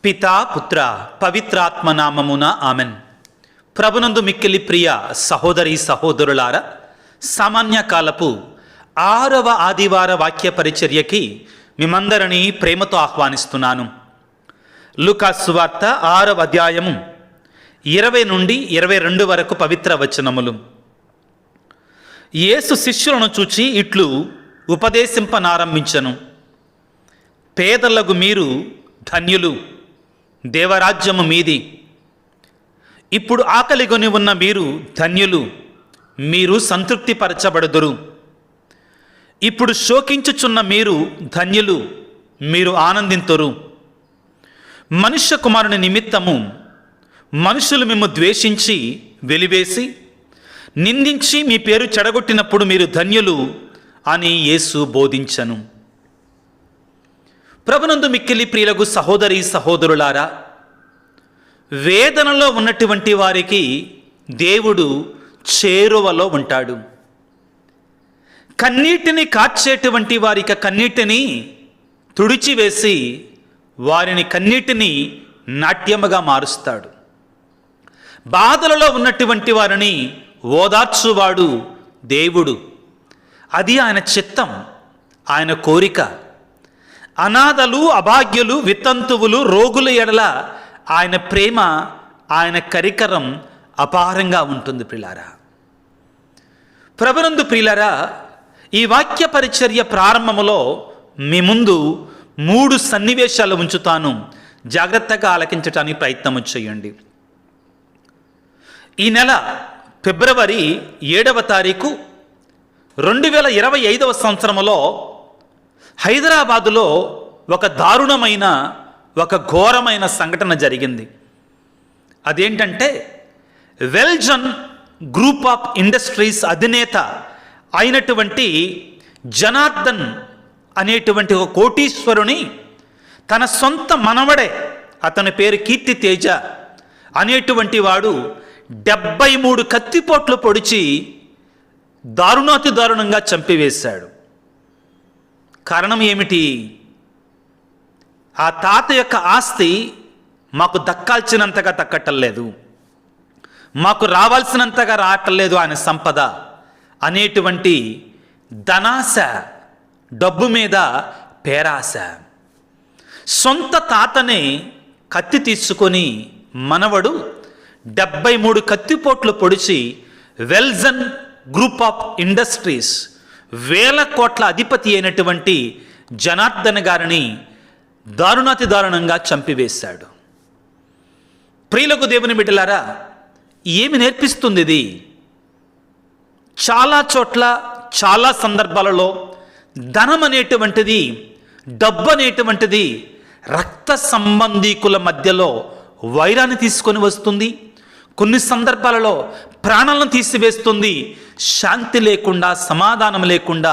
పితా పుత్ర పవిత్రాత్మ నామమున ఆమెన్. ప్రభునందు మిక్కిలి ప్రియ సహోదరి సహోదరులారా, సామాన్య కాలపు 6వ ఆదివార వాక్య పరిచర్యకి మిమ్మందరినీ ప్రేమతో ఆహ్వానిస్తున్నాను. లూకా సువార్త 6వ అధ్యాయము 20 నుండి 22 వరకు పవిత్ర వచనములు. యేసు శిష్యులను చూచి ఇట్లు ఉపదేశింపనారంభించెను. పేదలకు మీరు ధన్యులు, దేవరాజ్యము మీది. ఇప్పుడు ఆకలిగొని ఉన్న మీరు ధన్యులు, మీరు సంతృప్తిపరచబడుదురు. ఇప్పుడు శోకించుచున్న మీరు ధన్యులు, మీరు ఆనందింతురు. మనుష్య కుమారుని నిమిత్తము మనుషులు మిమ్ము ద్వేషించి వెలివేసి నిందించి మీ పేరు చెడగొట్టినప్పుడు మీరు ధన్యులు అని యేసు బోధించెను. ప్రభునందు మిక్కిలి ప్రియులకు సహోదరి సహోదరులారా, వేదనలో ఉన్నటువంటి వారికి దేవుడు చేరువలో ఉంటాడు. కన్నీటిని కార్చేటువంటి వారికి కన్నీటిని తుడిచివేసి వారిని కన్నీటిని నాట్యముగా మారుస్తాడు. బాధలలో ఉన్నటువంటి వారిని ఓదార్చువాడు దేవుడు. అది ఆయన చిత్తం, ఆయన కోరిక. అనాథలు, అభాగ్యులు, వితంతువులు, రోగుల ఎడల ఆయన ప్రేమ, ఆయన కరికరం అపారంగా ఉంటుంది. ప్రియులారా, ప్రభునందు ప్రియులారా, ఈ వాక్య పరిచర్య ప్రారంభములో మీ ముందు 3 సన్నివేశాలు ఉంచుతాను. జాగ్రత్తగా ఆలకించడానికి ప్రయత్నం చేయండి. ఈ నెల ఫిబ్రవరి 7వ తారీఖు 2025వ సంవత్సరంలో హైదరాబాదులో ఒక దారుణమైన, ఒక ఘోరమైన సంఘటన జరిగింది. అదేంటంటే, వెల్జన్ గ్రూప్ ఆఫ్ ఇండస్ట్రీస్ అధినేత అయినటువంటి జనార్దన్ అనేటువంటి ఒక కోటీశ్వరుని తన సొంత మనవడే, అతని పేరు కీర్తి తేజ అనేటువంటి వాడు 73 కత్తిపోట్లు పొడిచి దారుణాతి దారుణంగా చంపివేశాడు. కారణం ఏమిటి? ఆ తాత యొక్క ఆస్తి మాకు దక్కాల్సినంతగా దక్కటలేదు, మాకు రావాల్సినంతగా రావట్లేదు ఆయన సంపద అనేటువంటి ధనాశ, డబ్బు మీద పేరాశ. సొంత తాతనే కత్తి తీసుకొని మనవడు 73 కత్తిపోట్లు పొడిచి వెల్జన్ గ్రూప్ ఆఫ్ ఇండస్ట్రీస్ 1000 కోట్ల అధిపతి అయినటువంటి జనార్దన్ గారిని దారుణాతి దారుణంగా చంపివేశాడు. ప్రియులకు దేవుని బిడ్డలారా, ఏమి నేర్పిస్తుంది ఇది? చాలా చోట్ల, చాలా సందర్భాలలో ధనం అనేటువంటిది, డబ్బు అనేటువంటిది రక్త సంబంధీకుల మధ్యలో వైరాన్ని తీసుకొని వస్తుంది. కొన్ని సందర్భాలలో ప్రాణాలను తీసివేస్తుంది. శాంతి లేకుండా, సమాధానం లేకుండా,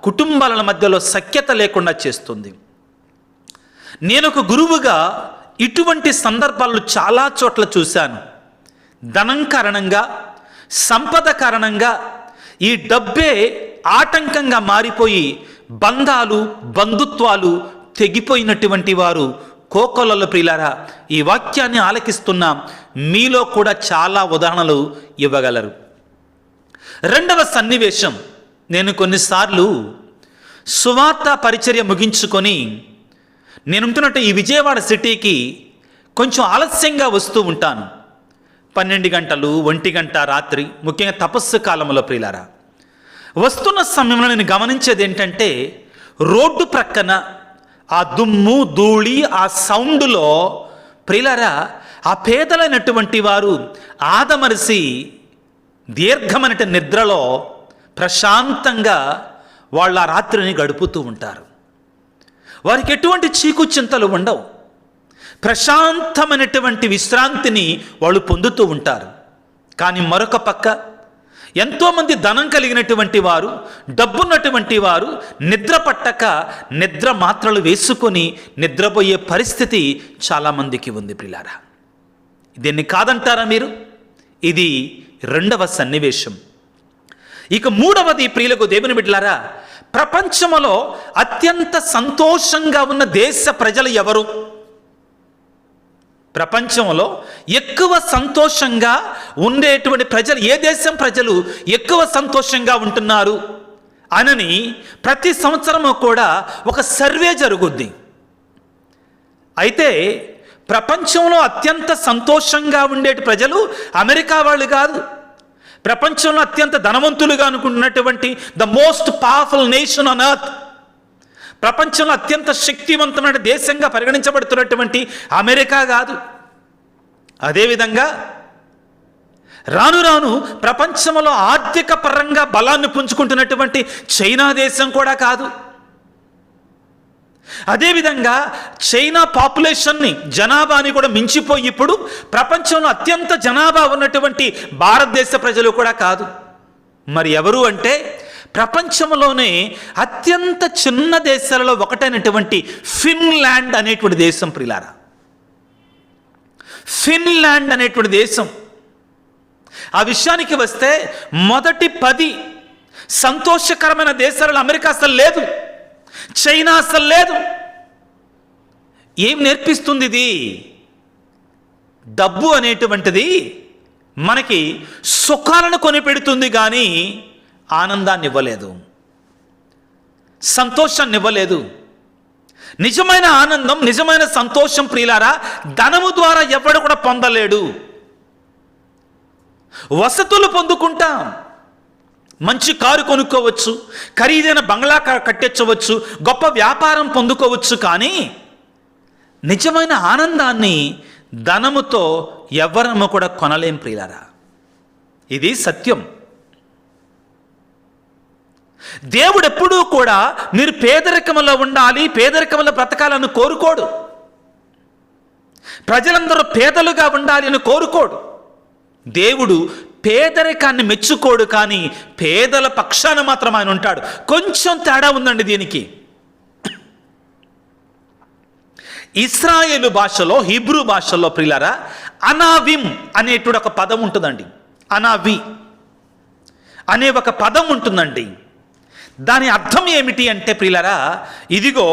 కుటుంబాల మధ్యలో సఖ్యత లేకుండా చేస్తుంది. నేను ఒక గురువుగా ఇటువంటి సందర్భాలను చాలా చోట్ల చూశాను. ధనం కారణంగా, సంపద కారణంగా ఈ డబ్బే ఆటంకంగా మారిపోయి బంధాలు, బంధుత్వాలు తెగిపోయినటువంటి వారు కోకొలలో. ప్రియులారా, ఈ వాక్యాన్ని ఆలకిస్తున్న మీలో కూడా చాలా ఉదాహరణలు ఇవ్వగలరు. 2వ సన్నివేశం, నేను కొన్నిసార్లు సువార్త పరిచర్య ముగించుకొని నేనుంటున్నట్టు ఈ విజయవాడ సిటీకి కొంచెం ఆలస్యంగా వస్తూ ఉంటాను. 12 గంటలు, 1 గంట రాత్రి, ముఖ్యంగా తపస్సు కాలంలో. ప్రియులారా, వస్తున్న సమయంలో నేను గమనించేది ఏంటంటే, రోడ్డు ప్రక్కన ఆ దుమ్ము, ధూళి, ఆ సౌండ్లో ప్రియులారా, ఆ పేదలైనటువంటి వారు ఆదమరిసి దీర్ఘమైన నిద్రలో ప్రశాంతంగా వాళ్ళ రాత్రిని గడుపుతూ ఉంటారు. వారికి ఎటువంటి చీకు చింతలు ఉండవు. ప్రశాంతమైనటువంటి విశ్రాంతిని వాళ్ళు పొందుతూ ఉంటారు. కానీ మరొక పక్క ఎంతోమంది ధనం కలిగినటువంటి వారు, డబ్బున్నటువంటి వారు నిద్ర పట్టక నిద్ర మాత్రలు వేసుకొని నిద్రపోయే పరిస్థితి చాలామందికి ఉంది. ప్రియులారా, దీన్ని కాదంటారా మీరు? ఇది 2వ సన్నివేశం. ఇక 3వది, ప్రియులకు దేవుని బిడ్డలారా, ప్రపంచంలో అత్యంత సంతోషంగా ఉన్న దేశ ప్రజలు ఎవరు? ప్రపంచంలో ఎక్కువ సంతోషంగా ఉండేటువంటి ప్రజలు, ఏ దేశం ప్రజలు ఎక్కువ సంతోషంగా ఉంటున్నారు అనని ప్రతి సంవత్సరము కూడా ఒక సర్వే జరుగుద్ది. అయితే ప్రపంచంలో అత్యంత సంతోషంగా ఉండే ప్రజలు అమెరికా వాళ్ళు కాదు. ప్రపంచంలో అత్యంత ధనవంతులుగా అనుకుంటున్నటువంటి the most powerful nation on earth, ప్రపంచంలో అత్యంత శక్తివంతమైన దేశంగా పరిగణించబడుతున్నటువంటి అమెరికా కాదు. అదేవిధంగా రాను రాను ప్రపంచంలో ఆర్థిక పరంగా బలాన్ని పుంజుకుంటున్నటువంటి చైనా దేశం కూడా కాదు. అదేవిధంగా చైనా పాపులేషన్ని, జనాభాని కూడా మించిపోయి ఇప్పుడు ప్రపంచంలో అత్యంత జనాభా ఉన్నటువంటి భారతదేశ ప్రజలు కూడా కాదు. మరి ఎవరు అంటే ప్రపంచంలోనే అత్యంత చిన్న దేశాలలో ఒకటైనటువంటి ఫిన్లాండ్ అనేటువంటి దేశం. ప్రియులారా, ఫిన్లాండ్ అనేటువంటి దేశం, ఆ విషయానికి వస్తే మొదటి 10 సంతోషకరమైన దేశాలలో అమెరికా అసలు లేదు, చైనా అసలు లేదు. ఏం నేర్పిస్తుంది ఇది? డబ్బు అనేటువంటిది మనకి సుఖాలను కొనిపెడుతుంది కానీ ఆనందాన్ని ఇవ్వలేదు, సంతోషాన్ని ఇవ్వలేదు. నిజమైన ఆనందం, నిజమైన సంతోషం ప్రియులారా, ధనము ద్వారా ఎవడు కూడా పొందలేడు. వసతులు పొందుకుంటాం, మంచి కారు కొనుక్కోవచ్చు, ఖరీదైన బంగ్లా కట్టించవచ్చు, గొప్ప వ్యాపారం పొందుకోవచ్చు, కానీ నిజమైన ఆనందాన్ని ధనముతో ఎవరము కూడా కొనలేం ప్రియులారా. ఇది సత్యం. దేవుడు ఎప్పుడూ కూడా మీరు పేదరికంలో ఉండాలి, పేదరికంలో బ్రతకాలని కోరుకోడు. ప్రజలందరూ పేదలుగా ఉండాలి అని కోరుకోడు. దేవుడు పేదరికాన్ని మెచ్చుకోడు, కానీ పేదల పక్షాన మాత్రం ఆయన ఉంటాడు. కొంచెం తేడా ఉందండి దీనికి. ఇశ్రాయేలు భాషలో, హీబ్రూ భాషలో ప్రియులారా, అనావిమ్ అనేటువంటి ఒక పదం ఉంటుందండి. అనావి అనే ఒక పదం ఉంటుందండి. దాని అర్థం ఏమిటి అంటే ప్రియులారా, ఇదిగో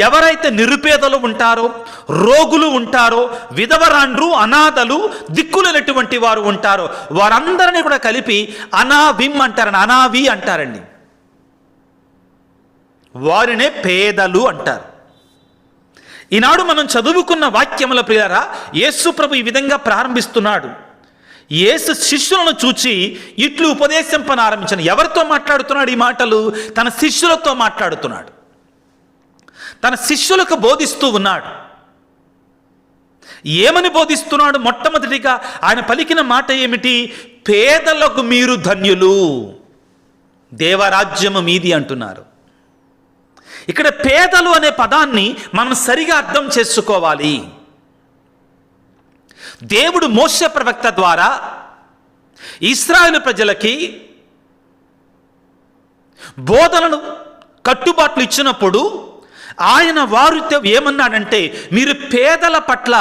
ఎవరైతే నిరుపేదలు ఉంటారో, రోగులు ఉంటారో, విధవరాండ్రు, అనాథలు, దిక్కులేనటువంటి వారు ఉంటారో వారందరినీ కూడా కలిపి అనావిమ్ అంటారండి, అనావి అంటారండి. వారినే పేదలు అంటారు. ఈనాడు మనం చదువుకున్న వాక్యముల ప్రియులారా, యేసు ప్రభు ఈ విధంగా ప్రారంభిస్తున్నాడు. యేసు శిష్యులను చూచి ఇట్లు ఉపదేశింపనారంభించాను. ఎవరితో మాట్లాడుతున్నాడు ఈ మాటలు? తన శిష్యులతో మాట్లాడుతున్నాడు. తన శిష్యులకు బోధిస్తూ ఉన్నాడు. ఏమని బోధిస్తున్నాడు? మొట్టమొదటిగా ఆయన పలికిన మాట ఏమిటి? పేదలకు మీరు ధన్యులు, దేవరాజ్యము మీది అంటున్నారు. ఇక్కడ పేదలు అనే పదాన్ని మనం సరిగా అర్థం చేసుకోవాలి. దేవుడు మోషే ప్రవక్త ద్వారా ఇశ్రాయేలు ప్రజలకి బోధనలు, కట్టుబాట్లు ఇచ్చినప్పుడు ఆయన వారితో ఏమన్నాడంటే, మీరు పేదల పట్ల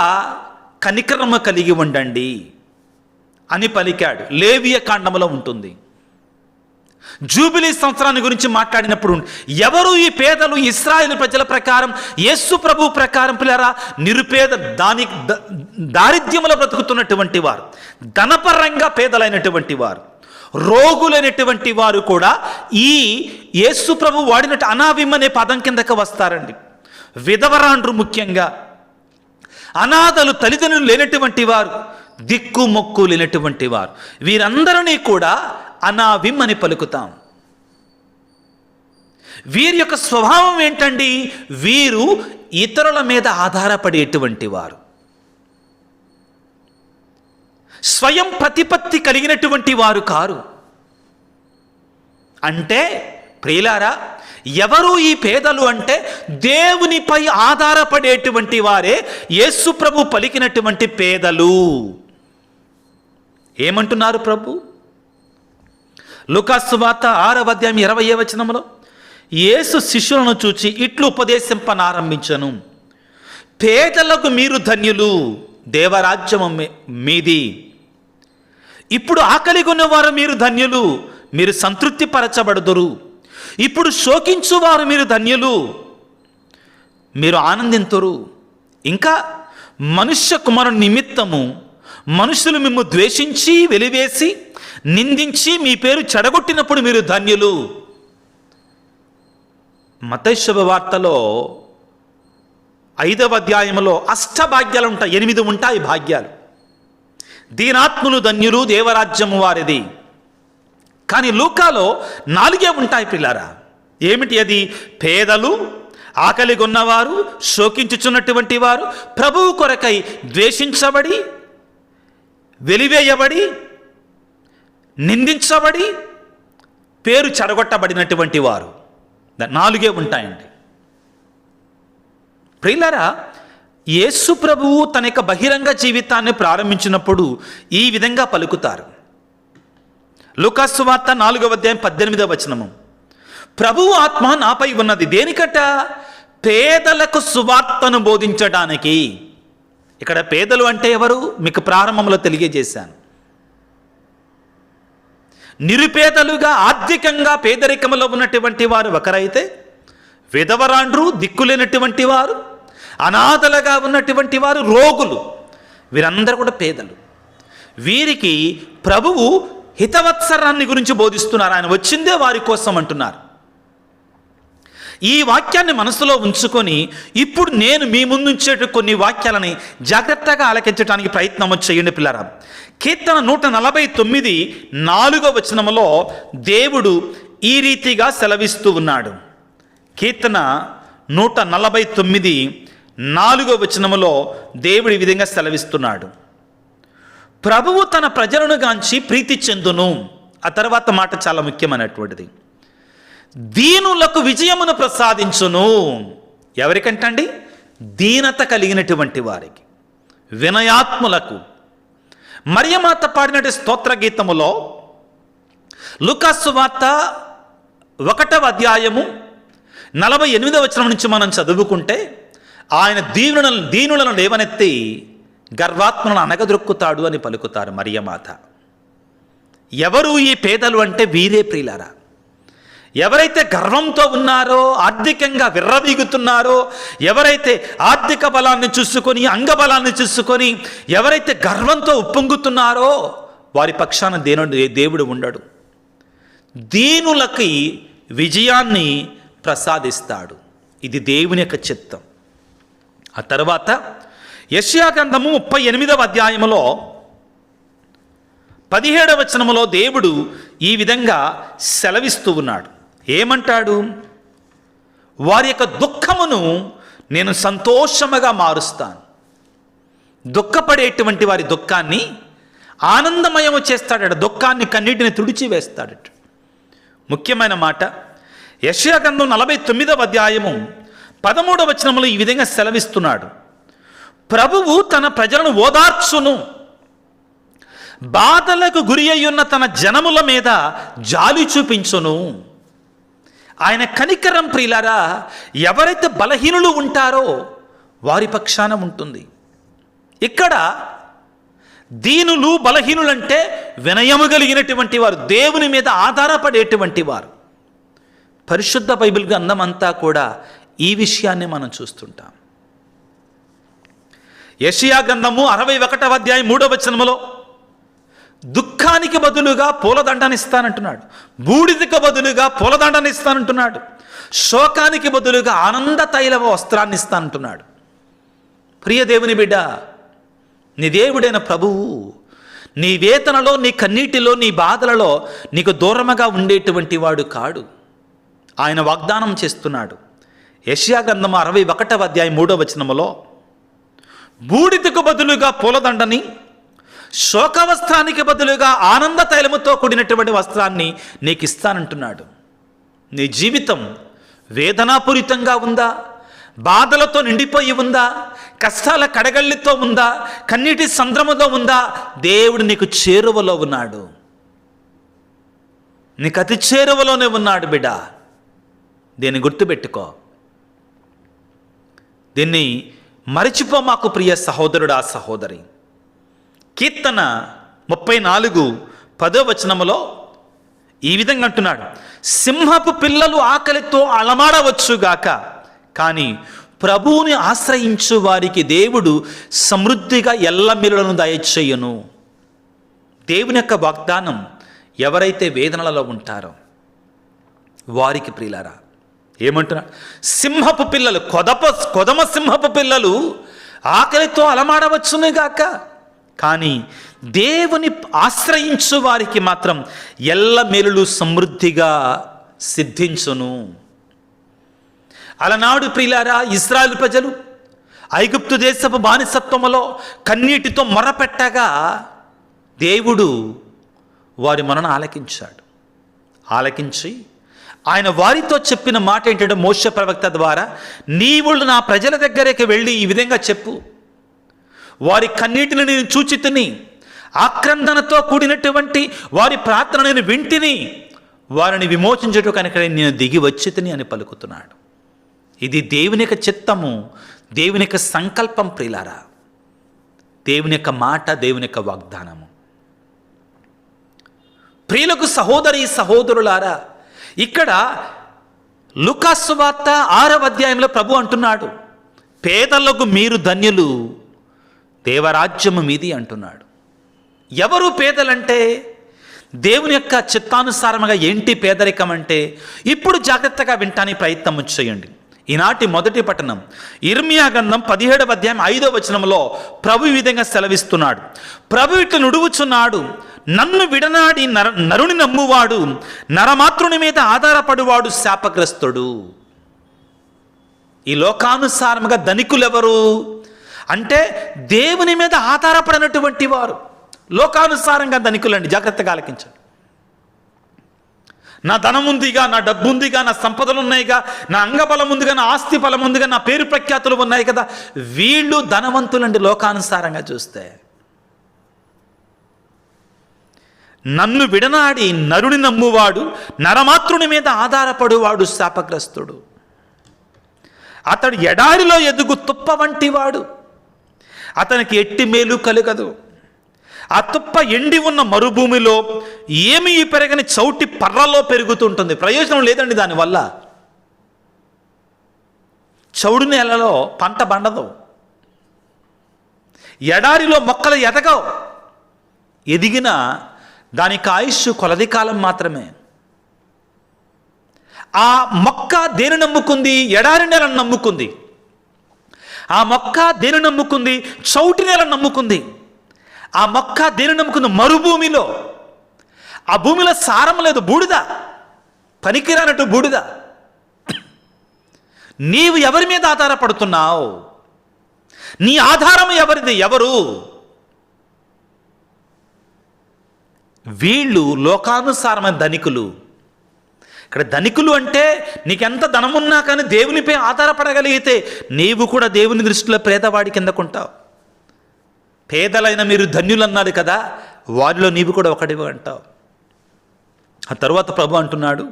కనికరమ కలిగి ఉండండి అని పలికాడు. లేవియ కాండములో ఉంటుంది. జూబిలీ సంవత్సరాన్ని గురించి మాట్లాడినప్పుడు ఎవరు ఈ పేదలు? ఇశ్రాయేలు ప్రజల ప్రకారం, యేసు ప్రభు ప్రకారం పిల్లరా, నిరుపేద, దారిద్ర్యములో బ్రతుకుతున్నటువంటి వారు, ధనపరంగా పేదలైనటువంటి వారు, రోగులైనటువంటి వారు కూడా ఈ యేసు ప్రభు వాడినట్టు అనావిమ్ అనే పదం కిందకు వస్తారండి. విధవరాండ్రు, ముఖ్యంగా అనాథలు, తల్లిదండ్రులు లేనటువంటి వారు, దిక్కు మొక్కు లేనటువంటి వారు, వీరందరినీ కూడా అనావిమ్ అని పలుకుతాం. వీరి యొక్క స్వభావం ఏంటండి? వీరు ఇతరుల మీద ఆధారపడేటువంటి వారు, స్వయం ప్రతిపత్తి కలిగినటువంటి వారు కారు. అంటే ప్రియులారా, ఎవరు ఈ పేదలు అంటే దేవునిపై ఆధారపడేటువంటి వారే యేసు ప్రభు పలికినటువంటి పేదలు. ఏమంటున్నారు ప్రభు? లూకాసు వార్త 6వ అధ్యాయం 20వ వచనంలో యేసు శిష్యులను చూచి ఇట్లు ఉపదేశింపనారంభించను, పేదలకు మీరు ధన్యులు, దేవరాజ్యము మీది. ఇప్పుడు ఆకలిగొన్నవారు మీరు ధన్యులు, మీరు సంతృప్తి పరచబడుదురు. ఇప్పుడు శోకించువారు మీరు ధన్యులు, మీరు ఆనందింతురు. ఇంకా మనుష్య కుమారుని నిమిత్తము మనుషులు మిమ్ము ద్వేషించి వెలివేసి నిందించి మీ పేరు చెడగొట్టినప్పుడు మీరు ధన్యులు. మత్తయి శుభవార్తలో 5వ అధ్యాయంలో అష్టభాగ్యాలు ఉంటాయి, 8 ఉంటాయి భాగ్యాలు. దీనాత్ములు ధన్యులు, దేవరాజ్యము వారిది. కానీ లూకాలో 4 ఉంటాయి పిల్లారా. ఏమిటి అది? పేదలు, ఆకలి కొన్నవారు, శోకించుచున్నటువంటి వారు, ప్రభువు కొరకై ద్వేషించబడి, వెలివేయబడి, నిందించబడి, పేరు చెడగొట్టబడినటువంటి వారు. 4 ఉంటాయండి. ప్రియులారా, యేసు ప్రభువు తన యొక్క బహిరంగ జీవితాన్ని ప్రారంభించినప్పుడు ఈ విధంగా పలుకుతారు. లూకా సువార్త 4వ అధ్యాయం 18వ వచనము, ప్రభువు ఆత్మ నాపై ఉన్నది. దేనికట? పేదలకు సువార్తను బోధించడానికి. ఇక్కడ పేదలు అంటే ఎవరు? మీకు ప్రారంభంలో తెలియజేశాను. నిరుపేదలుగా, ఆర్థికంగా పేదరికంలో ఉన్నటువంటి వారు ఒకరైతే, విధవరాండ్రు, దిక్కులేనటువంటి వారు, అనాథలుగా ఉన్నటువంటి వారు, రోగులు, వీరందరూ కూడా పేదలు. వీరికి ప్రభువు హితవత్సరాన్ని గురించి బోధిస్తున్నారు. ఆయన వచ్చిందే వారి కోసం అంటున్నారు. ఈ వాక్యాన్ని మనసులో ఉంచుకొని ఇప్పుడు నేను మీ ముందుంచే కొన్ని వాక్యాలని జాగ్రత్తగా ఆలకించడానికి ప్రయత్నం చేయండి పిల్లరా. కీర్తన 149 4వ వచనములో దేవుడు ఈ రీతిగా సెలవిస్తూ ఉన్నాడు. కీర్తన 149 4వ వచనములో దేవుడు ఈ విధంగా సెలవిస్తున్నాడు. ప్రభువు తన ప్రజలను గాంచి ప్రీతి చెందును. ఆ తర్వాత మాట చాలా ముఖ్యమైనటువంటిది. దీనులకు విజయమును ప్రసాదించును. ఎవరికంటండి? దీనత కలిగినటువంటి వారికి, వినయాత్ములకు. మరియమాత పాడినటువంటి స్తోత్ర గీతములో లూకా సువార్త 1వ అధ్యాయము 48వ వచనం నుంచి మనం చదువుకుంటే, ఆయన దీనులను లేవనెత్తి గర్వాత్మలను అనగదొక్కుతాడు అని పలుకుతారు మరియమాత. ఎవరు ఈ పేదలు అంటే వీరే ప్రియులారా. ఎవరైతే గర్వంతో ఉన్నారో, ఆర్థికంగా విర్రవీగుతున్నారో, ఎవరైతే ఆర్థిక బలాన్ని చూసుకొని, అంగబలాన్ని చూసుకొని ఎవరైతే గర్వంతో ఉప్పొంగుతున్నారో వారి పక్షాన దేవుడు ఉండడు. దీనులకి విజయాన్ని ప్రసాదిస్తాడు. ఇది దేవుని యొక్క చిత్తం. ఆ తర్వాత యెషయా గ్రంథము 38వ అధ్యాయములో 17వ వచనములో దేవుడు ఈ విధంగా సెలవిస్తూ ఉన్నాడు. ఏమంటాడు? వారి యొక్క దుఃఖమును నేను సంతోషముగా మారుస్తాను. దుఃఖపడేటువంటి వారి దుఃఖాన్ని ఆనందమయము చేస్తాడట. దుఃఖాన్ని, కన్నీటిని తుడిచివేస్తాడట. ముఖ్యమైన మాట. యెషయా గ్రంథం 49వ అధ్యాయము 13వ వచనములో ఈ విధంగా సెలవిస్తున్నాడు. ప్రభువు తన ప్రజలను ఓదార్చును, బాధలకు గురి అయ్యున్న తన జనముల మీద జాలి చూపించును. ఆయన కనికరం ప్రియులారా ఎవరైతే బలహీనులు ఉంటారో వారి పక్షాన ఉంటుంది. ఇక్కడ దీనులు, బలహీనులంటే వినయము కలిగినటువంటి వారు, దేవుని మీద ఆధారపడేటువంటి వారు. పరిశుద్ధ బైబిల్ గ్రంథం అంతా కూడా ఈ విషయాన్ని మనం చూస్తుంటాం. యెషయా గ్రంథము 61వ అధ్యాయం 3వ వచనములో దుఃఖానికి బదులుగా పూలదండనిస్తానంటున్నాడు. బూడిదకు బదులుగా పూలదండనిస్తానంటున్నాడు. శోకానికి బదులుగా ఆనంద తైల వస్త్రాన్ని ఇస్తానంటున్నాడు. ప్రియ దేవుని బిడ్డ, నీ దేవుడైన ప్రభువు నీ వేదనలో, నీ కన్నీటిలో, నీ బాధలలో నీకు దూరముగా ఉండేటువంటి వాడు కాడు. ఆయన వాగ్దానం చేస్తున్నాడు. యెషయా గ్రంథము 61వ అధ్యాయం 3వ వచనములో బూడిదకు బదులుగా పూలదండని, శోకవస్త్రానికి బదులుగా ఆనంద తైలముతో కూడినటువంటి వస్త్రాన్ని నీకు ఇస్తానంటున్నాడు. నీ జీవితం వేదనాపూరితంగా ఉందా? బాధలతో నిండిపోయి ఉందా? కష్టాల కడగళ్ళితో ఉందా? కన్నీటి సంద్రములో ఉందా? దేవుడు నీకు చేరువలో ఉన్నాడు. నీకు అతి చేరువలోనే ఉన్నాడు బిడ్డ. దీన్ని గుర్తుపెట్టుకో. దీన్ని మరిచిపో మాకు ప్రియ సహోదరుడా, సహోదరి. కీర్తన 34:10 వచనములో ఈ విధంగా అంటున్నాడు. సింహపు పిల్లలు ఆకలితో అలమాడవచ్చుగాక, కానీ ప్రభువుని ఆశ్రయించు వారికి దేవుడు సమృద్ధిగా ఎల్లమెల్లను దయచేయును. దేవుని యొక్క వాగ్దానం ఎవరైతే వేదనలలో ఉంటారో వారికి ప్రియులారా ఏమంటున్నాడు? సింహపు పిల్లలు, కొదమ సింహపు పిల్లలు ఆకలితో అలమాడవచ్చునుగాక, కానీ దేవుని ఆశ్రయించు వారికి మాత్రం ఎల్లమేలులు సమృద్ధిగా సిద్ధించును. అలనాడు ప్రియులారా ఇశ్రాయేలు ప్రజలు ఐగుప్తు దేశపు బానిసత్వములో కన్నీటితో మొరపెట్టగా దేవుడు వారి మొరను ఆలకించాడు. ఆలకించి ఆయన వారితో చెప్పిన మాట ఏంటంటే మోషే ప్రవక్త ద్వారా, నీవు నా ప్రజల దగ్గరికి వెళ్ళి ఈ విధంగా చెప్పు, వారి కన్నీటిని నేను చూచితిని, ఆక్రందనతో కూడినటువంటి వారి ప్రార్థన నేను వింటిని, వారిని విమోచించుటకు కనుక నేను దిగి వచ్చితిని అని పలుకుతున్నాడు. ఇది దేవుని యొక్క చిత్తము, దేవుని యొక్క సంకల్పం ప్రియులారా, దేవుని యొక్క మాట, దేవుని యొక్క వాగ్దానము. ప్రియులకు సహోదరి సహోదరులారా, ఇక్కడ లూకా సువార్త 6వ అధ్యాయంలో ప్రభు అంటున్నాడు, పేదలకు మీరు ధన్యులు, దేవరాజ్యము మీది అంటున్నాడు. ఎవరు పేదలంటే? దేవుని యొక్క చిత్తానుసారముగా ఏంటి పేదరికం అంటే? ఇప్పుడు జాగ్రత్తగా వింటానికి ప్రయత్నం చేయండి. ఈనాటి మొదటి పట్టణం ఇర్మియా గ్రంథం 17వ అధ్యాయం 5వ వచనంలో ప్రభు ఈ విధంగా సెలవిస్తున్నాడు. ప్రభు ఇట్లు నుడువుచున్నాడు, నన్ను విడనాడి నరుని నమ్మువాడు, నరమాతృని మీద ఆధారపడువాడు శాపగ్రస్తుడు. ఈ లోకానుసారముగా ధనికులెవరు అంటే దేవుని మీద ఆధారపడినటువంటి వారు లోకానుసారంగా ధనికులండి. జాగ్రత్తగా ఆలకించండి. నా ధనం ఉందిగా, నా డబ్బు ఉందిగా, నా సంపదలు ఉన్నాయిగా, నా అంగబలం ఉందిగా, నా ఆస్తి బలం ఉందిగా, నా పేరు ప్రఖ్యాతులు ఉన్నాయి కదా, వీళ్ళు ధనవంతులండి లోకానుసారంగా చూస్తే. నన్ను విడనాడి నరుని నమ్మువాడు, నరమాతృని మీద ఆధారపడువాడు శాపగ్రస్తుడు. అతడు ఎడారిలో ఎదుగు తుప్ప వంటి వాడు, అతనికి ఎట్టి మేలు కలుగదు. ఆ తుప్ప ఎండి ఉన్న మరుభూమిలో ఏమీ పెరగని చౌటి పర్రలో పెరుగుతుంటుంది. ప్రయోజనం లేదండి దానివల్ల. చౌడు నేలలో పంట పండదు, ఎడారిలో మొక్కలు ఎదగవు, ఎదిగిన దానికి ఆయుష్ కొలది కాలం మాత్రమే. ఆ మొక్క దేని నమ్ముకుంది? ఎడారి నేలను నమ్ముకుంది. ఆ మొక్క దేని నమ్ముకుంది? చౌటి నేలను నమ్ముకుంది. ఆ మొక్క దేని నమ్ముకుంది? మరుభూమిలో. ఆ భూమిలో సారం లేదు, బూడిద, పనికిరానట్టు బూడిద. నీవు ఎవరి మీద ఆధారపడుతున్నావు? నీ ఆధారం ఎవరిది? ఎవరు? వీళ్ళు లోకానుసారమైన ధనికులు. ఇక్కడ ధనికులు అంటే నీకెంత ధనమున్నా కానీ దేవునిపై ఆధారపడగలిగితే నీవు కూడా దేవుని దృష్టిలో పేదవాడి కిందకుంటావు. పేదలైన మీరు ధన్యులు అన్నారు కదా, వారిలో నీవు కూడా ఒకటివి అంటావు. ఆ తరువాత ప్రభు అంటున్నాడు,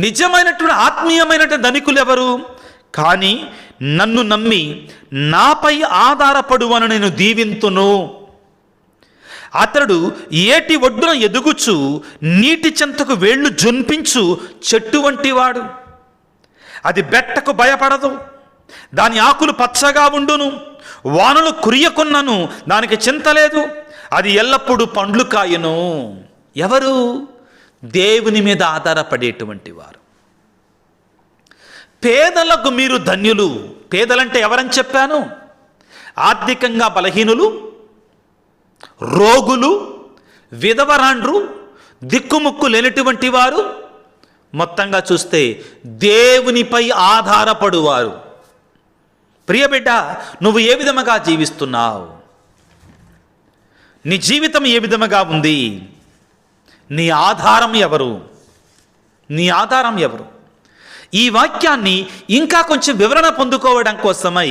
నిజమైనటువంటి ఆత్మీయమైనటువంటి ధనికులు ఎవరు? కానీ నన్ను నమ్మి నాపై ఆధారపడువను నేను దీవింతును. అతడు ఏటి ఒడ్డున ఎదుగుచు నీటి చెంతకు వేళ్ళు జొన్పించు చెట్టు వంటి వాడు. అది బెట్టకు భయపడదు, దాని ఆకులు పచ్చగా ఉండును, వానలు కురియకున్నను దానికి చింత లేదు, అది ఎల్లప్పుడూ పండ్లు కాయను. ఎవరు? దేవుని మీద ఆధారపడేటువంటి వారు. పేదలకు మీరు ధన్యులు. పేదలంటే ఎవరని చెప్పాను? ఆర్థికంగా బలహీనులు, రోగులు, విధవరాండ్రు, దిక్కుముక్కు లేనటువంటి వారు, మొత్తంగా చూస్తే దేవునిపై ఆధారపడువారు. ప్రియబిడ్డ, నువ్వు ఏ విధముగా జీవిస్తున్నావు? నీ జీవితం ఏ విధముగా ఉంది? నీ ఆధారం ఎవరు? నీ ఆధారం ఎవరు? ఈ వాక్యాన్ని ఇంకా కొంచెం వివరణ పొందుకోవడం కోసమై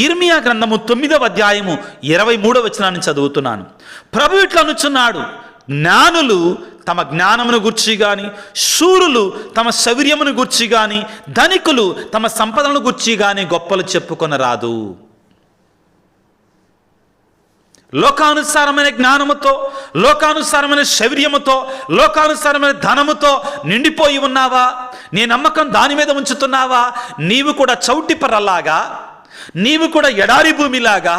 ఇర్మియా గ్రంథము 9వ అధ్యాయము 23వ వచనాన్ని చదువుతున్నాను. ప్రభు ఇట్లా అనుచున్నాడు, జ్ఞానులు తమ జ్ఞానమును గూర్చి గాని, శూరులు తమ శౌర్యమును గూర్చి గాని, ధనికులు తమ సంపదలను గూర్చి గాని గొప్పలు చెప్పుకొనరాదు. లోకానుసారమైన జ్ఞానముతో, లోకానుసారమైన శౌర్యముతో, లోకానుసారమైన ధనముతో నిండిపోయి ఉన్నావా? నీ నమ్మకం దాని మీద ఉంచుతున్నావా, నీవు కూడా చౌటిపరలాగా, నీవు కూడా ఎడారి భూమిలాగా,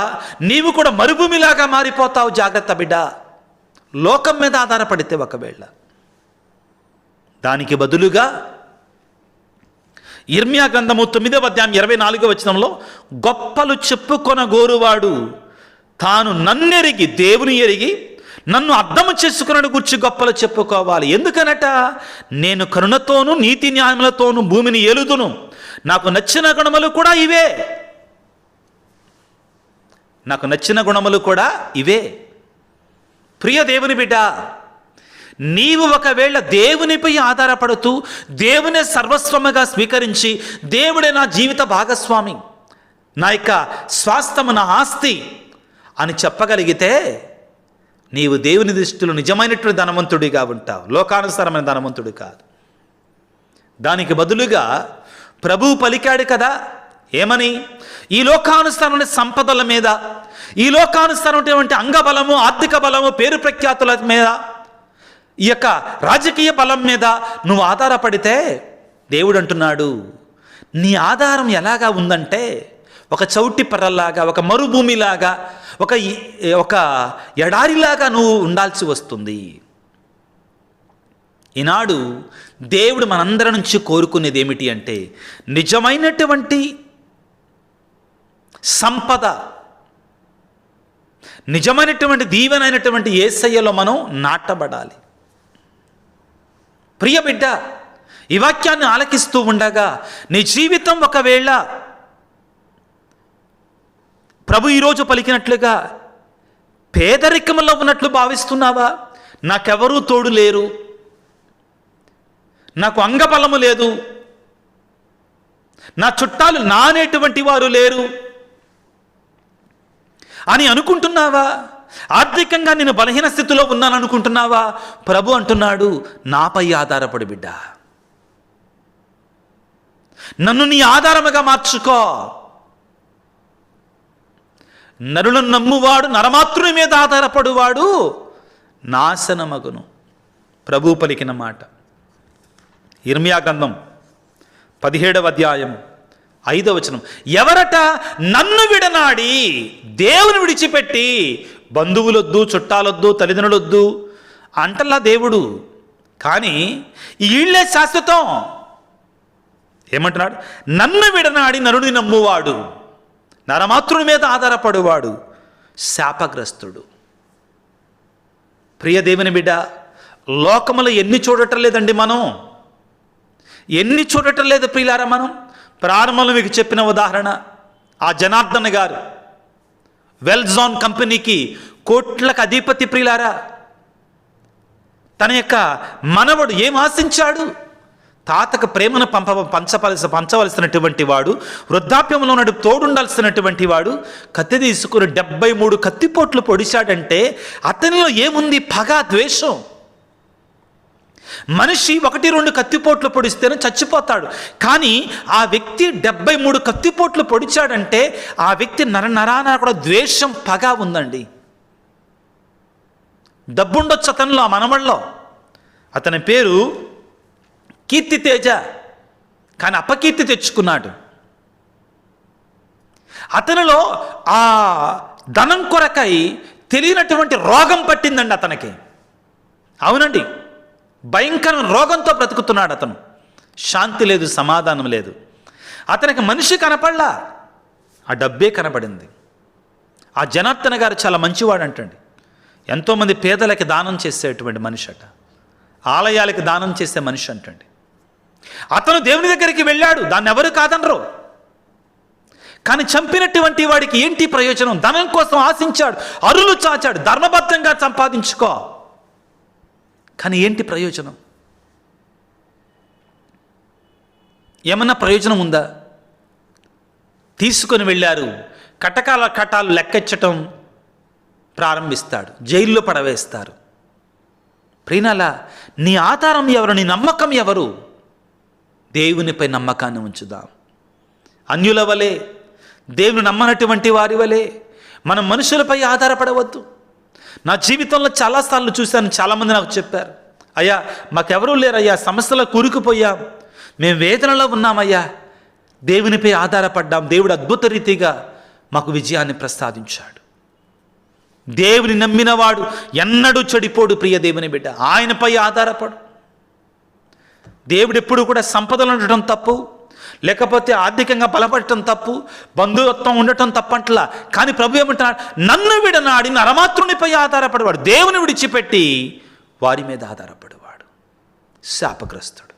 నీవు కూడా మరుభూమిలాగా మారిపోతావు. జాగ్రత్త బిడ్డ. లోకం మీద ఆధారపడితే ఒకవేళ, దానికి బదులుగా ఇర్మియా గ్రంథము 9వ అధ్యాయం 24వ వచనంలో, గొప్పలు చెప్పుకొనగోరువాడు తాను నన్నెరిగి, దేవుని ఎరిగి నన్ను అర్థము చేసుకున్నాడు గురించి గొప్పలు చెప్పుకోవాలి. ఎందుకనట, నేను కరుణతోనూ నీతి న్యాయములతోనూ భూమిని ఏలుదును, నాకు నచ్చిన గుణములు కూడా ఇవే. నాకు నచ్చిన గుణములు కూడా ఇవే. ప్రియ దేవుని బిడ్డ, నీవు ఒకవేళ దేవునిపై ఆధారపడుతూ దేవునే సర్వస్వముగా స్వీకరించి, దేవుడే నా జీవిత భాగస్వామి, నా యొక్క స్వాస్థ్యము, నా ఆస్తి అని చెప్పగలిగితే నీవు దేవుని దృష్టిలో నిజమైనటువంటి ధనవంతుడిగా ఉంటావు, లోకానుసారమైన ధనవంతుడు కాదు. దానికి బదులుగా ప్రభువు పలికాడు కదా, ఏమని? ఈ లోకానుసారమైన సంపదల మీద, ఈ లోకానుసారమైనటువంటి అంగబలము, ఆర్థిక బలము, పేరు ప్రఖ్యాతుల మీద, ఈ యొక్క రాజకీయ బలం మీద నువ్వు ఆధారపడితే, దేవుడు అంటున్నాడు, నీ ఆధారం ఎలాగా ఉందంటే ఒక చౌటి పర్రలాగా, ఒక మరుభూమిలాగా, ఒక ఎడారిలాగా నువ్వు ఉండాల్సి వస్తుంది. ఈనాడు దేవుడు మనందరి నుంచి కోరుకునేది ఏమిటి అంటే, నిజమైనటువంటి సంపద, నిజమైనటువంటి దీవెనైనటువంటి యేసయ్యలో మనం నాటబడాలి. ప్రియ బిడ్డ, ఈ వాక్యాన్ని ఆలకిస్తూ ఉండగా నీ జీవితం ఒకవేళ ప్రభు ఈరోజు పలికినట్లుగా పేదరికంలో ఉన్నట్లు భావిస్తున్నావా? నాకెవరూ తోడు లేరు, నాకు అంగబలము లేదు, నా చుట్టాలు నానేటువంటి వారు లేరు అని అనుకుంటున్నావా? ఆర్థికంగా నేను బలహీన స్థితిలో ఉన్నాను అనుకుంటున్నావా? ప్రభు అంటున్నాడు, నాపై ఆధారపడి బిడ్డ, నన్ను నీ ఆధారముగా మార్చుకో. నరులను నమ్మువాడు, నరమాత్రుని మీద ఆధారపడువాడు నాశనమగును. ప్రభు పలికిన మాట. ఇర్మియా గ్రంథం 17వ అధ్యాయం 5వ వచనం, ఎవరట నన్ను విడనాడి దేవుని విడిచిపెట్టి, బంధువులొద్దు, చుట్టాలొద్దు, తల్లిదండ్రులొద్దు అంటల్లా దేవుడు, కానీ వీళ్ళే శాశ్వతం. ఏమంటున్నాడు? నన్ను విడనాడి నరుని నమ్మువాడు, నరమాత్రుని మీద ఆధారపడువాడు శాపగ్రస్తుడు. ప్రియ దేవుని బిడ్డ, లోకములో ఎన్ని చూడటం లేదండి మనం, ఎన్ని చూడటం లేదు ప్రియులారా మనం. ప్రారంభంలో మీకు చెప్పిన ఉదాహరణ, ఆ జనార్దన్ గారు వెల్జాన్ కంపెనీకి కోట్లకు అధిపతి ప్రియులారా. తన యొక్క మనవడు ఏం ఆశించాడు? తాతకు ప్రేమను పంచవలసినటువంటి వాడు, వృద్ధాప్యంలో నాడు తోడుండాల్సినటువంటి వాడు కత్తి తీసుకుని 73 కత్తిపోట్లు పొడిచాడంటే అతనిలో ఏముంది? పగ, ద్వేషం. మనిషి 1-2 కత్తిపోట్లు పొడిస్తేనే చచ్చిపోతాడు, కానీ ఆ వ్యక్తి 73 కత్తిపోట్లు పొడిచాడంటే ఆ వ్యక్తి నరాన కూడా ద్వేషం, పగ ఉందండి. డబ్బుండొచ్చు అతనిలో, ఆ మనవళ్ళలో. అతని పేరు కీర్తి తేజ, కానీ అపకీర్తి తెచ్చుకున్నాడు. అతనిలో ఆ ధనం కొరకై తెలియనటువంటి రోగం పట్టిందండి అతనికి. అవునండి, భయంకరమైన రోగంతో బ్రతుకుతున్నాడు అతను. శాంతి లేదు, సమాధానం లేదు. అతనికి మనిషి కనపడలా, ఆ డబ్బే కనపడింది. ఆ జనార్దన్ గారు చాలా మంచివాడు అంటండి. ఎంతోమంది పేదలకి దానం చేసేటువంటి మనిషి అట, ఆలయాలకి దానం చేసే మనిషి అంటండి. అతను దేవుని దగ్గరికి వెళ్ళాడు, దాన్ని ఎవరు కాదనరు. కానీ చంపినటువంటి వాడికి ఏంటి ప్రయోజనం? ధనం కోసం ఆశించాడు, అరులు చాచాడు, ధర్మబద్ధంగా సంపాదించుకో, కానీ ఏంటి ప్రయోజనం? ఏమన్నా ప్రయోజనం ఉందా? తీసుకొని వెళ్ళారు, కటాలు లెక్కెచ్చటం ప్రారంభిస్తాడు, జైల్లో పడవేస్తారు. ప్రియులారా, నీ ఆధారం ఎవరు? నీ నమ్మకం ఎవరు? దేవునిపై నమ్మకాన్ని ఉంచుదాం. అన్యుల వలె, దేవుని నమ్మనటువంటి వారి వలె మనం మనుషులపై ఆధారపడవద్దు. నా జీవితంలో చాలాసార్లు చూశాను, చాలామంది నాకు చెప్పారు, అయ్యా మాకెవరూ లేరయ్యా, సమస్యలో కూరుకుపోయాం, మేము వేదనలో ఉన్నామయ్యా, దేవునిపై ఆధారపడ్డాం, దేవుడు అద్భుత రీతిగా మాకు విజయాన్ని ప్రసాదించాడు. దేవుని నమ్మినవాడు ఎన్నడూ చెడిపోడు. ప్రియ దేవుని బిడ్డ, ఆయనపై ఆధారపడు. దేవుడు ఎప్పుడు కూడా సంపదలు ఉండటం తప్పు, లేకపోతే ఆర్థికంగా బలపడటం తప్పు, బంధుత్వం ఉండటం తప్పంటలా. కానీ ప్రభు ఏమంటున్నాడు, నన్ను విడనాడి నరమాత్రునిపై ఆధారపడేవాడు, దేవుని విడిచిపెట్టి వారి మీద ఆధారపడేవాడు శాపగ్రస్తుడు.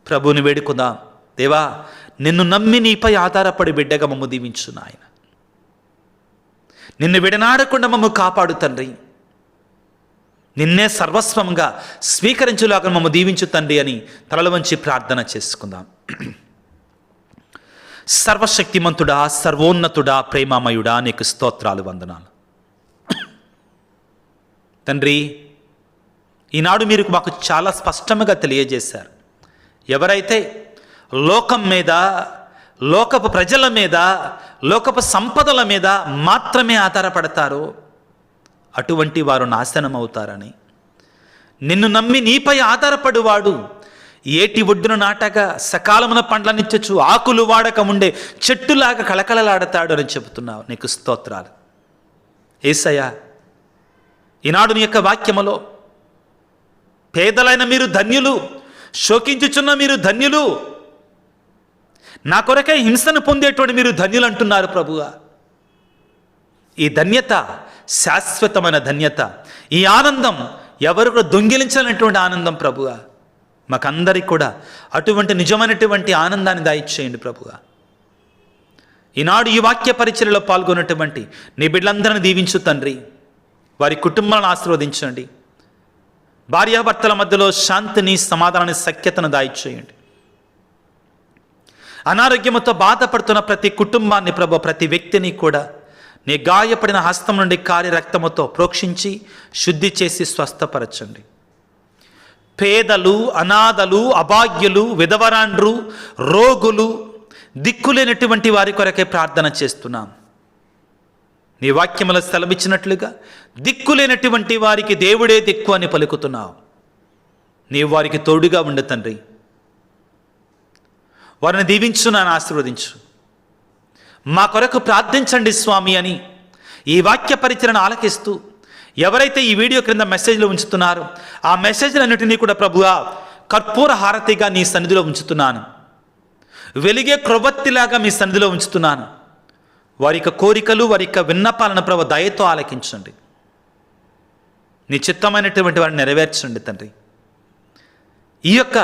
ప్రభువుని వేడుకుందాం, దేవా నిన్ను నమ్మి నీపై ఆధారపడి బిడ్డగా మమ్ము దీవించు నాయన. నిన్ను విడనాడకుండా మమ్ము కాపాడు తండ్రి. నిన్నే సర్వస్వంగా స్వీకరించులాగా మమ్ము దీవించు తండ్రి అని తలల వంచి ప్రార్థన చేసుకుందాం. సర్వశక్తిమంతుడా, సర్వోన్నతుడా, ప్రేమామయుడా, నీకు స్తోత్రాలు, వందనాలు తండ్రి. ఈనాడు మీరు మాకు చాలా స్పష్టంగా తెలియజేశారు, ఎవరైతే లోకం మీద, లోకపు ప్రజల మీద, లోకపు సంపదల మీద మాత్రమే ఆధారపడతారో అటువంటి వారు నాశనం అవుతారని, నిన్ను నమ్మి నీపై ఆధారపడువాడు ఏటి ఒడ్డున నాటగా సకాలమున పండ్లనిచ్చచ్చు, ఆకులు వాడక ఉండే చెట్టులాగా కళకళలాడతాడు అని చెబుతున్నావు. నీకు స్తోత్రాలు యేసయ్యా. ఈనాడు నీ యొక్క వాక్యములో పేదలైన మీరు ధన్యులు, శోకించుచున్న మీరు ధన్యులు, నా కొరకై హింసను పొందేటువంటి మీరు ధన్యులు అంటున్నారు ప్రభువా. ఈ ధన్యత శాశ్వతమైన ధన్యత, ఈ ఆనందం ఎవరు కూడా దొంగిలించాలనేటువంటి ఆనందం ప్రభువా. మాకందరికి కూడా అటువంటి నిజమైనటువంటి ఆనందాన్ని దయచేయండి ప్రభువా. ఈనాడు ఈ వాక్య పరిచర్యలో పాల్గొన్నటువంటి నీ బిడ్డలందరినీ దీవించు తండ్రి. వారి కుటుంబాలను ఆశీర్వదించండి. భార్యాభర్తల మధ్యలో శాంతిని, సమాధానాన్ని, సఖ్యతను దయచేయండి. అనారోగ్యంతో బాధపడుతున్న ప్రతి కుటుంబాన్ని ప్రభు, ప్రతి వ్యక్తిని కూడా నీ గాయపడిన హస్తం నుండి కారి రక్తముతో ప్రోక్షించి శుద్ధి చేసి స్వస్థపరచండి. పేదలు, అనాథలు, అభాగ్యులు, విధవరాండ్రు, రోగులు, దిక్కులేనటువంటి వారి కొరకే ప్రార్థన చేస్తున్నాం. నీ వాక్యములో సెలవిచ్చినట్లుగా దిక్కులేనటువంటి వారికి దేవుడే దిక్కు అని పలుకుతున్నావు. నీవు వారికి తోడుగా ఉండు తండ్రి. వారిని దీవించు, నన్ను ఆశీర్వదించు. మా కొరకు ప్రార్థించండి స్వామి అని ఈ వాక్య పరిచరణ ఆలకిస్తూ ఎవరైతే ఈ వీడియో క్రింద మెసేజ్లో ఉంచుతున్నారో ఆ మెసేజ్లన్నిటినీ కూడా ప్రభువా కర్పూర హారతిగా నీ సన్నిధిలో ఉంచుతున్నాను. వెలిగే క్రొవ్వొత్తిలాగా మీ సన్నిధిలో ఉంచుతున్నాను. వారి యొక్క కోరికలు, వారి యొక్క విన్నపాలను ప్రభు దయతో ఆలకించండి. నీ చిత్తమైనటువంటి వారిని నెరవేర్చండి తండ్రి. ఈ యొక్క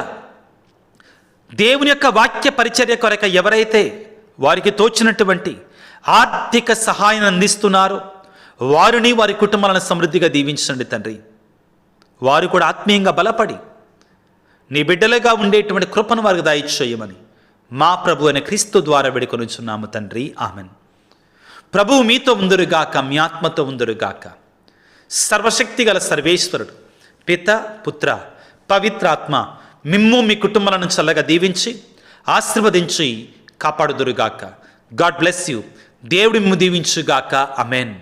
దేవుని యొక్క వాక్య పరిచర్య కొరక ఎవరైతే వారికి తోచినటువంటి ఆర్థిక సహాయం అందిస్తున్నారో వారిని, వారి కుటుంబాలను సమృద్ధిగా దీవించండి తండ్రి. వారు కూడా ఆత్మీయంగా బలపడి నీ బిడ్డలుగా ఉండేటువంటి కృపను వారికి దయచేయమని మా ప్రభు అయిన క్రీస్తు ద్వారా వేడుకొనుచున్నాము తండ్రి. ఆమెన్. ప్రభువు మీతో ఉందురుగాక, మీ ఆత్మతో ఉందురుగాక. సర్వశక్తి గల సర్వేశ్వరుడు పిత, పుత్ర, పవిత్రాత్మ మిమ్ము మీ కుటుంబాలను చల్లగా దీవించి ఆశీర్వదించి కాపాడుదురుగాక. God bless you. దేవుడి మిమ్ము దీవించుగాక. ఆమెన్.